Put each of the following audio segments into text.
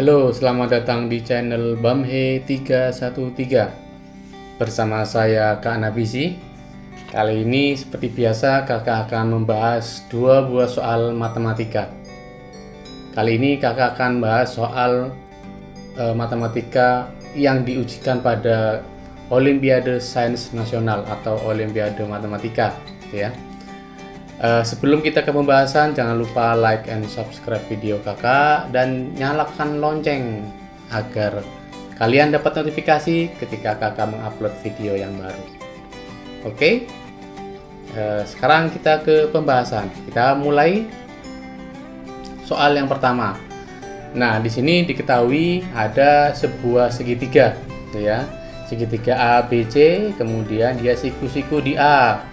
Halo, selamat datang di channel Bamhe 313 bersama saya Kak Nabisi. Kali ini seperti biasa kakak akan membahas dua buah soal matematika. Kali ini kakak akan bahas soal matematika yang diujikan pada Olimpiade Sains Nasional atau Olimpiade Matematika, ya. Sebelum kita ke pembahasan, jangan lupa like and subscribe video kakak dan nyalakan lonceng agar kalian dapat notifikasi ketika kakak mengupload video yang baru. Oke, sekarang kita ke pembahasan. Kita mulai soal yang pertama. Nah, di sini diketahui ada sebuah segitiga, ya, segitiga ABC, kemudian dia siku-siku di A.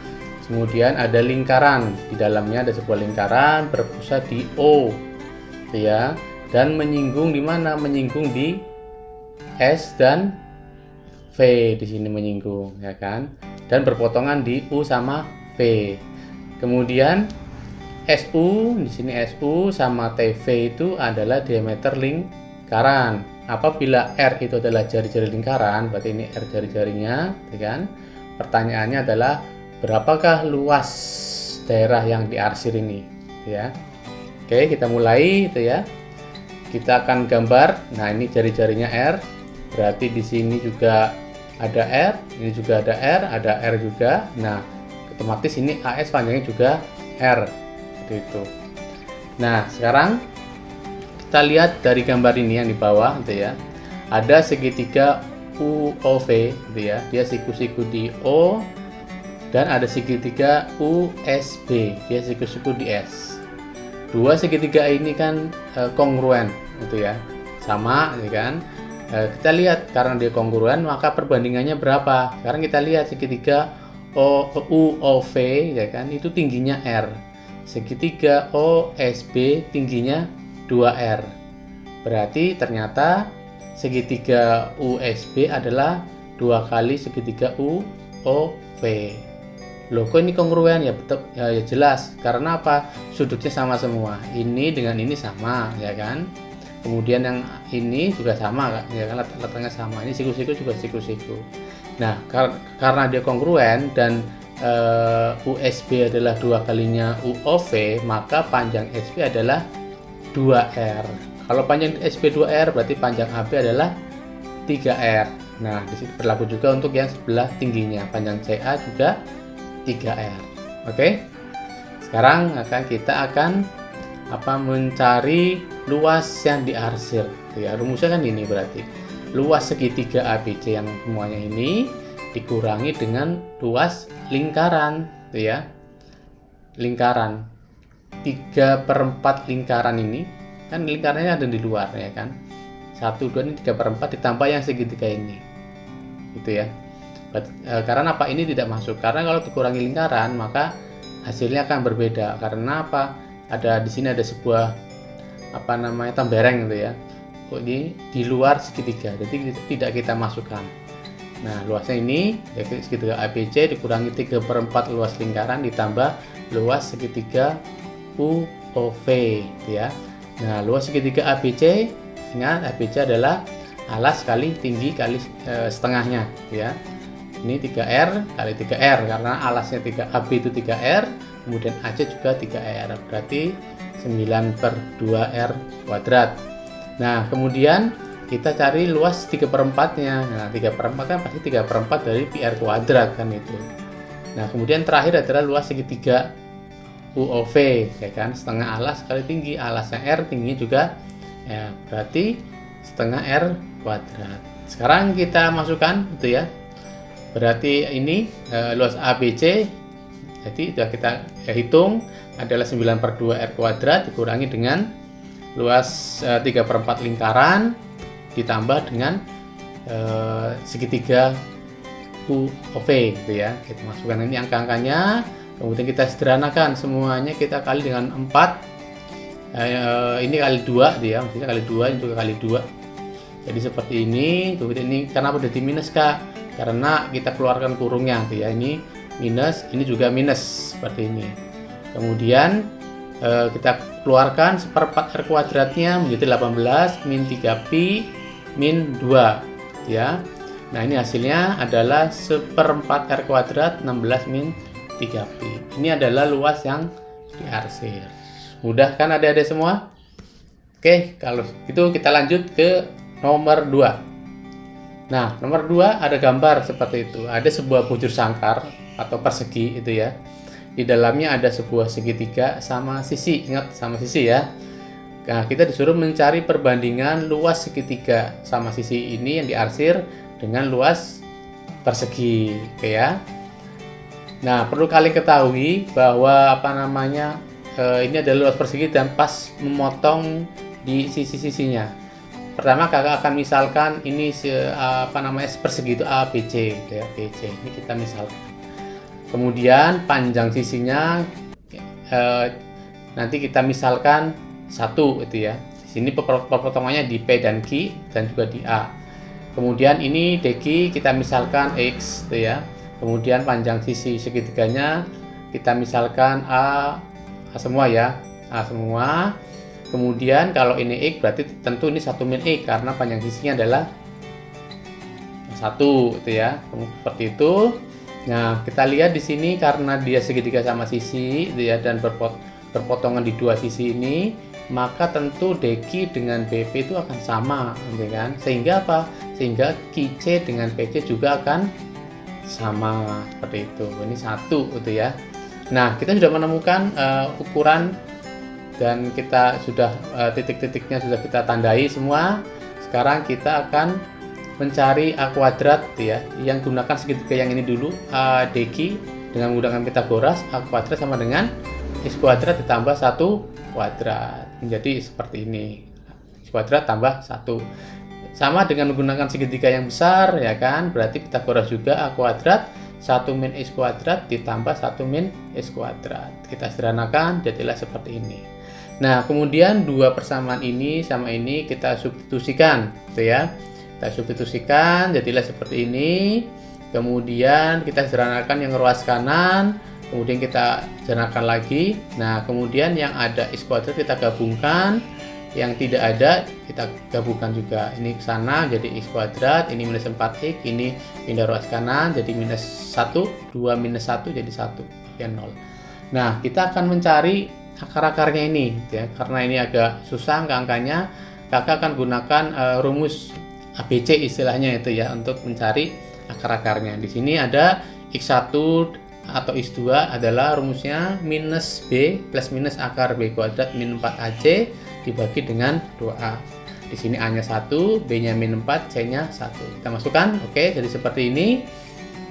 Kemudian ada lingkaran, di dalamnya ada sebuah lingkaran berpusat di O, ya, dan menyinggung di mana? Menyinggung di S dan V, di sini menyinggung, ya kan? Dan berpotongan di U sama V. Kemudian SU, di sini SU sama TV itu adalah diameter lingkaran. Apabila R itu adalah jari-jari lingkaran, berarti ini R jari-jarinya, ya kan? Pertanyaannya adalah berapakah luas daerah yang diarsir ini, ya. Oke, kita mulai, itu ya. Kita akan gambar. Nah, ini jari-jarinya R. Berarti di sini juga ada R, ini juga ada R juga. Nah, otomatis ini AS panjangnya juga R. Seperti itu. Nah, sekarang kita lihat dari gambar ini yang di bawah, itu ya. Ada segitiga UOV, gitu ya. Dia siku-siku di O. Dan ada segitiga USB, dia siku-siku di S. Dua segitiga ini kan kongruen, gitu ya, sama, ya kan? Kita lihat karena dia kongruen, maka perbandingannya berapa? Sekarang kita lihat segitiga UOV, ya kan? Itu tingginya R. Segitiga OSB tingginya 2R. Berarti ternyata segitiga USB adalah 2 kali segitiga UOV. Loh, kok ini kongruen? Ya betul, ya jelas. Karena apa? Sudutnya sama semua. Ini dengan ini sama, ya kan? Kemudian yang ini juga sama, ya kan? Letaknya sama. Ini siku-siku juga siku-siku. Nah, karena dia kongruen dan USB adalah 2 kalinya UOV, maka panjang SB adalah 2R. Kalau panjang SB 2R, berarti panjang AB adalah 3R. Nah, di sini berlaku juga untuk yang sebelah tingginya. Panjang CA juga 3R. Oke. Sekarang kita akan mencari luas yang diarsir. Ya, rumusnya kan ini berarti. Luas segitiga ABC yang semuanya ini dikurangi dengan luas lingkaran, ya. Lingkaran 3/4 lingkaran ini kan lingkarannya ada di luar, ya kan. 1, 2 ini 3/4 ditambah yang segitiga ini, gitu ya. Karena apa? Ini tidak masuk, karena kalau dikurangi lingkaran maka hasilnya akan berbeda. Karena apa? Ada di sini ada sebuah tambereng, gitu ya. Ini di luar segitiga, jadi tidak kita masukkan. Nah, luasnya ini ya, segitiga ABC dikurangi 3/4 luas lingkaran ditambah luas segitiga UOV, gitu ya. Nah, luas segitiga ABC, ingat ABC adalah alas kali tinggi kali setengahnya, ya. Ini 3R kali 3R karena alasnya 3AB itu 3R, kemudian AC juga 3R, berarti 9/2R kuadrat. Nah, kemudian kita cari luas 3/4-nya. Nah, 3/4 kan pasti 3/4 dari PR kuadrat kan itu. Nah, kemudian terakhir adalah luas segitiga UOV, ya kan, setengah alas kali tinggi, alasnya R, tingginya juga ya, berarti setengah R kuadrat. Sekarang kita masukkan, gitu ya. Berarti ini luas ABC, jadi sudah kita hitung adalah 9/2R kuadrat dikurangi dengan luas 3/4 lingkaran ditambah dengan segitiga UOV, gitu ya. Kita masukkan ini angka-angkanya, kemudian kita sederhanakan semuanya, kita kali dengan 4. Ini kali 2, gitu ya, maksudnya kali 2, ini juga kali 2. Jadi seperti ini. Kemudian ini kenapa udah di minus, Kak? Karena kita keluarkan kurungnya, gitu ya. Ini minus, ini juga minus seperti ini. Kemudian kita keluarkan seperempat R kuadratnya menjadi 18 min 3pi min 2 ya. Nah ini hasilnya adalah seperempat R kuadrat 16 min 3pi. Ini adalah luas yang diarsir. Mudah kan adik-adik semua? Oke, kalau gitu kita lanjut ke nomor 2. Nah, nomor 2 ada gambar seperti itu. Ada sebuah bujur sangkar atau persegi itu ya. Di dalamnya ada sebuah segitiga sama sisi. Ingat sama sisi ya. Nah, kita disuruh mencari perbandingan luas segitiga sama sisi ini yang diarsir dengan luas persegi, oke ya. Nah, perlu kalian ketahui bahwa ini adalah luas persegi dan pas memotong di sisi-sisinya. Pertama kakak akan misalkan ini persegi itu ABC ya, BC. Ini kita misalkan. Kemudian panjang sisinya nanti kita misalkan 1 itu ya. Di sini potongannya di P dan Q dan juga di A. Kemudian ini DQ kita misalkan X itu ya. Kemudian panjang sisi segitiganya kita misalkan A semua ya, A semua. Kemudian kalau ini X berarti tentu ini 1 min X karena panjang sisinya adalah 1 itu ya. Seperti itu. Nah, kita lihat di sini karena dia segitiga sama sisi itu ya dan berpotongan di dua sisi ini, maka tentu DQ dengan BP itu akan sama, gitu kan? Sehingga apa? Sehingga QC dengan PC juga akan sama seperti itu. Ini 1 itu ya. Nah, kita sudah menemukan ukuran dan kita sudah titik-titiknya sudah kita tandai semua. Sekarang kita akan mencari A kuadrat ya, yang gunakan segitiga yang ini dulu, A DQ dengan menggunakan Pitagoras. A kuadrat sama dengan X kuadrat ditambah 1 kuadrat menjadi seperti ini. X kuadrat tambah 1 sama dengan menggunakan segitiga yang besar ya kan, berarti Pitagoras juga A kuadrat 1 min X kuadrat ditambah 1 min X kuadrat. Kita sederhanakan jadilah seperti ini. Nah, kemudian dua persamaan ini sama ini kita substitusikan gitu ya. Kita substitusikan jadilah seperti ini. Kemudian kita sederhanakan yang ruas kanan, kemudian kita sederhanakan lagi. Nah, kemudian yang ada X kuadrat kita gabungkan, yang tidak ada kita gabungkan juga. Ini ke sana jadi X kuadrat, ini minus 4X, ini pindah ruas kanan jadi minus 1, 2 minus 1 jadi 1, ya 0. Nah, kita akan mencari akar-akarnya ini ya. Karena ini agak susah angka-angkanya, kakak akan gunakan rumus ABC istilahnya itu ya untuk mencari akar-akarnya. Di sini ada X1 atau X2 adalah rumusnya minus B plus minus akar B kuadrat min 4AC dibagi dengan 2A. Di sini A-nya 1, B-nya min 4, C-nya 1. Kita masukkan, oke, jadi seperti ini.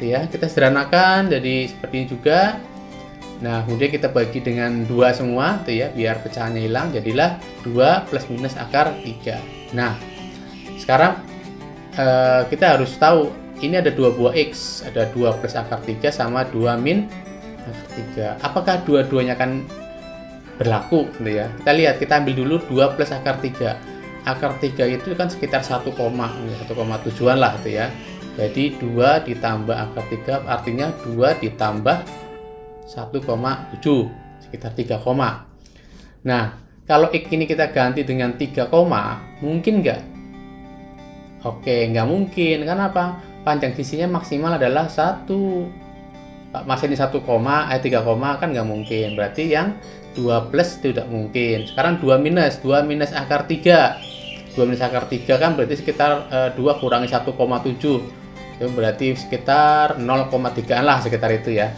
Ya, kita sederhanakan jadi seperti ini juga. Nah, kemudian kita bagi dengan 2 semua tuh ya, biar pecahannya hilang, jadilah 2 plus minus akar 3. Nah, sekarang kita harus tahu ini ada 2 buah X, ada 2 plus akar 3 sama 2 min akar 3. Apakah dua-duanya akan berlaku gitu ya? Kita lihat, kita ambil dulu 2 plus akar 3. Akar 3 itu kan sekitar 1,7an lah gitu ya. Jadi 2 ditambah akar 3 artinya 2 ditambah 1,7 sekitar 3, nah kalau X ini kita ganti dengan 3, mungkin nggak? Oke, nggak mungkin. Kenapa? Panjang sisinya maksimal adalah 1. Masih ini 1, 3, kan nggak mungkin. Berarti yang 2 plus tidak mungkin. Sekarang 2 minus akar 3. 2 minus akar 3 kan berarti sekitar 2 kurangi 1,7. Itu berarti sekitar 0,3an lah sekitar itu ya.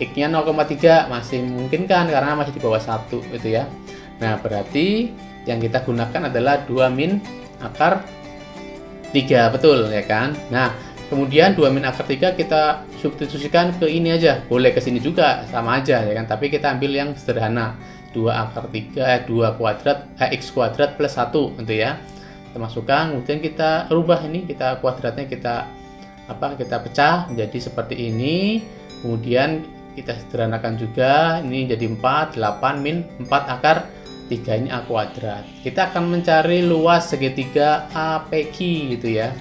X-nya 0,3 masih mungkin kan karena masih di bawah 1 gitu ya. Nah, berarti yang kita gunakan adalah 2 min akar 3, betul ya kan? Nah, kemudian 2 min akar 3 kita substitusikan ke ini aja. Boleh ke sini juga, sama aja ya kan? Tapi kita ambil yang sederhana. 2 akar 3 2 kuadrat X kuadrat plus 1 gitu ya. Kita masukkan, kemudian kita rubah ini, kita kuadratnya kita pecah menjadi seperti ini. Kemudian kita sederhanakan juga, ini jadi 4, 8 min 4 akar 3 ini A kuadrat. Kita akan mencari luas segitiga APQ gitu ya.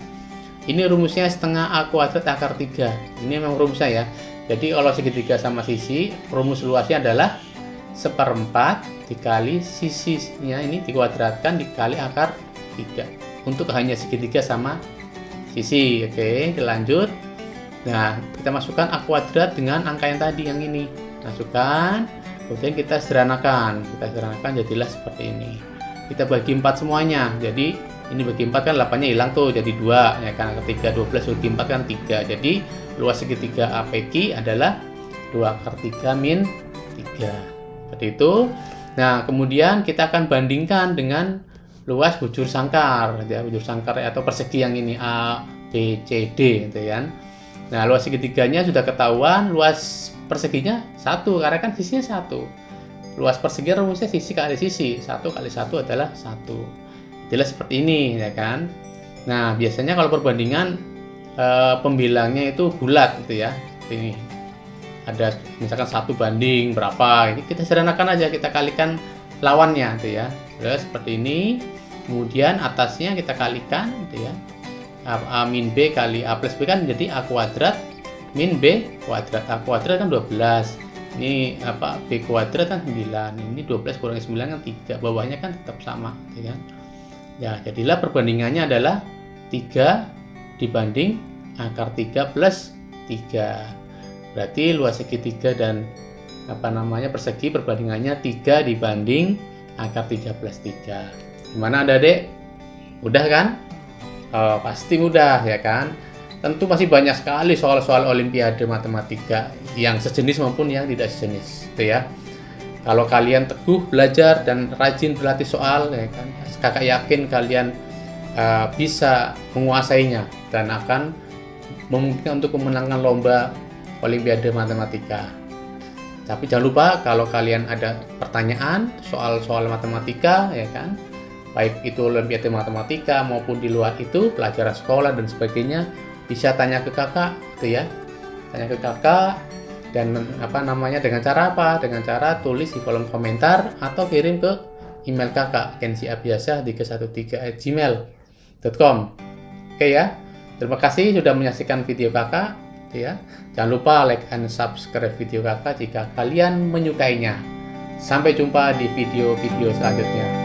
Ini rumusnya setengah A kuadrat akar 3. Ini memang rumusnya ya. Jadi kalau segitiga sama sisi, rumus luasnya adalah seperempat dikali sisinya ini dikuadratkan dikali akar 3 untuk hanya segitiga sama sisi. Oke, lanjut. Nah, kita masukkan A kuadrat dengan angka yang tadi yang ini. Masukkan, kemudian kita sederhanakan. Jadilah seperti ini. Kita bagi 4 semuanya. Jadi ini bagi 4 kan 8-nya hilang tuh jadi 2 ya kan. Ketiga 12 bagi 4 kan 3. Jadi luas segitiga APQ adalah 2 akar 3 min 3. Seperti itu. Nah, kemudian kita akan bandingkan dengan luas bujur sangkar, ya, bujur sangkar atau persegi yang ini A, B, C, D, gitu kan. Nah, luas segitiganya sudah ketahuan, luas perseginya 1 karena kan sisinya 1. Luas persegi rumusnya sisi kali sisi, 1 kali 1 adalah 1. Jelas seperti ini, ya kan. Nah, biasanya kalau perbandingan pembilangnya itu bulat gitu ya. Seperti ini. Ada misalkan 1 banding berapa, ini kita sederhanakan aja, kita kalikan lawannya gitu ya. Terus seperti ini, kemudian atasnya kita kalikan gitu ya, A min B kali A plus B kan jadi A kuadrat min B kuadrat. A kuadrat kan 12, ini apa, B kuadrat kan 9, ini 12 kurangi 9 kan 3, bawahnya kan tetap sama gitu kan. Ya, jadilah perbandingannya adalah 3 dibanding akar 3 plus 3. Berarti luas segitiga dan persegi perbandingannya 3 dibanding akar 3 plus 3. Gimana adik-adik? Mudah kan? Oh, pasti mudah ya kan? Tentu masih banyak sekali soal-soal olimpiade matematika yang sejenis maupun yang tidak sejenis, gitu ya. Kalau kalian teguh belajar dan rajin berlatih soal, ya kan, kakak yakin kalian bisa menguasainya dan akan memungkinkan untuk memenangkan lomba olimpiade matematika. Tapi jangan lupa kalau kalian ada pertanyaan soal-soal matematika, ya kan, baik itu olimpiade matematika maupun di luar itu pelajaran sekolah dan sebagainya, bisa tanya ke kakak, gitu ya. Tanya ke kakak dan dengan cara apa? Dengan cara tulis di kolom komentar atau kirim ke email kakak kensiabiasa313@gmail.com. Oke ya. Terima kasih sudah menyaksikan video kakak. Ya, jangan lupa like and subscribe video kakak jika kalian menyukainya. Sampai jumpa di video-video selanjutnya.